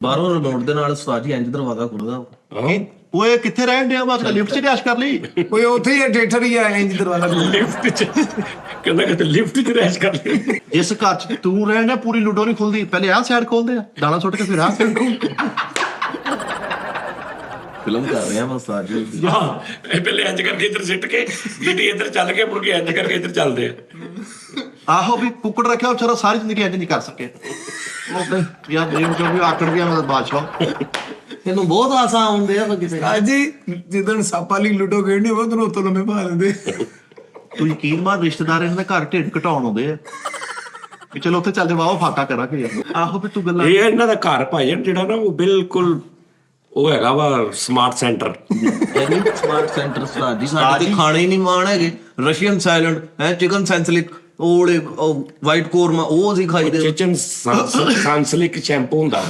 ਬਾਹਰੋਂ ਰਿਮੋਟ ਦੇ ਨਾਲ ਉਸਤਾਦ ਜੀ ਇੰਜ ਦਰਵਾਜ਼ਾ ਖੁੱਲਦਾ। ਓਏ ਕਿੱਥੇ ਰਹਿਣ ਡਿਆ ਵਾ? ਲਿਫਟ 'ਚ ਰੈਸ਼ ਕਰ ਲਈ। ਓਏ ਉੱਥੇ ਹੀ ਥੀਏਟਰ ਹੀ ਆ ਇੰਜ ਦਰਵਾਜ਼ਾ ਲਿਫਟ 'ਚ ਕਹਿੰਦਾ ਕਿ ਲਿਫਟ 'ਚ ਰੈਸ਼ ਕਰ ਲਈ। ਜਿਸ ਘਰ 'ਚ ਤੂੰ ਰਹਿਣਾ ਪੂਰੀ ਲੁੱਡੋ ਨਹੀਂ ਖੁੱਲਦੀ, ਪਹਿਲੇ ਆਹ ਸਾਈਡ ਖੋਲਦੇ ਆ, ਦਾਣਾ ਸੁੱਟ ਕੇ ਫਿਰ ਆਹ ਸਾਈਡ ਖੋਲਦੇ। ਫਿਲਮ ਕਰ ਰਹੇ ਆ ਉਸਤਾਦ ਜੀ। ਹਾਂ ਇਹ ਪਹਿਲੇ ਇੰਜ ਕਰਕੇ ਇੱਧਰ ਸਿੱਟ ਕੇ ਗੀਟੀ ਇੱਧਰ ਚੱਲ ਕੇ ਮੁੜ ਕੇ ਇੰਜ ਕਰਕੇ ਇੱਧਰ ਚੱਲਦੇ ਆ। ਆਹੋ ਵੀ ਕੁੱਕੜ ਰੱਖਿਆ ਵਿਚਾਰਾ ਸਾਰੀ ਜ਼ਿੰਦਗੀ ਇੰਜ ਨਹੀਂ ਕਰ ਸਕੇ। ਯਾਰ ਡ੍ਰੀਮ ਜੋ ਵੀ ਆਕੜ ਗਿਆ ਮੈਂ ਬਾਦਸ਼ਾਹ। ਇਹਨੂੰ ਬਹੁਤ ਆਸਾਂ ਆਉਂਦੇ ਆ ਕਿਤੇ। ਜੀ ਜਿੱਦਣ ਸੱਪ ਵਾਲੀ ਲੁੱਡੋ ਖੇਡਣੀ ਹੋਵੇ ਉਦੋਂ ਉੱਤੋਂ ਲੰਮੇ ਪਾ ਲੈਂਦੇ। ਤੂੰ ਯਕੀਨ ਮਾਰ ਰਿਸ਼ਤੇਦਾਰ ਇਹਨਾਂ ਦੇ ਘਰ ਢਿੱਡ ਘਟਾਉਣ ਆਉਂਦੇ ਆ ਵੀ ਚਲੋ ਉੱਥੇ ਚੱਲ ਜਾ ਵਾਹ ਫਾਕਾ ਕਰਾਂਗੇ। ਆਹੋ ਵੀ ਤੂੰ ਗੱਲਾਂ ਇਹ ਇਹਨਾਂ ਦਾ ਘਰ ਭਾਈ ਜਿਹੜਾ ਨਾ ਉਹ ਬਿਲਕੁਲ ਉਹ ਹੈਗਾ ਵਾ ਸਮਾਰਟ ਸੈਂਟਰ। ਸਮਾਰਟ ਸੈਂਟਰ ਉਸਤਾਦ ਜੀ ਸਾਡੇ ਤੇ ਖਾਣੇ ਹੀ ਨਹੀਂ ਮਾਣ ਹੈਗੇ। ਰਸ਼ੀਅਨ ਸਾਇਲੈਂਡ ਹੈ, ਚਿਕਨ ਸੈਂਸਲਿਕ, ਉਹ ਵਾਈਟ ਕੋਰਮਾ ਉਹ ਅਸੀਂ ਖਾਈਦੇ। ਕਿਚਨ ਸਾਂਸਲਿਕ ਸ਼ੈਂਪੂ ਹੁੰਦਾ।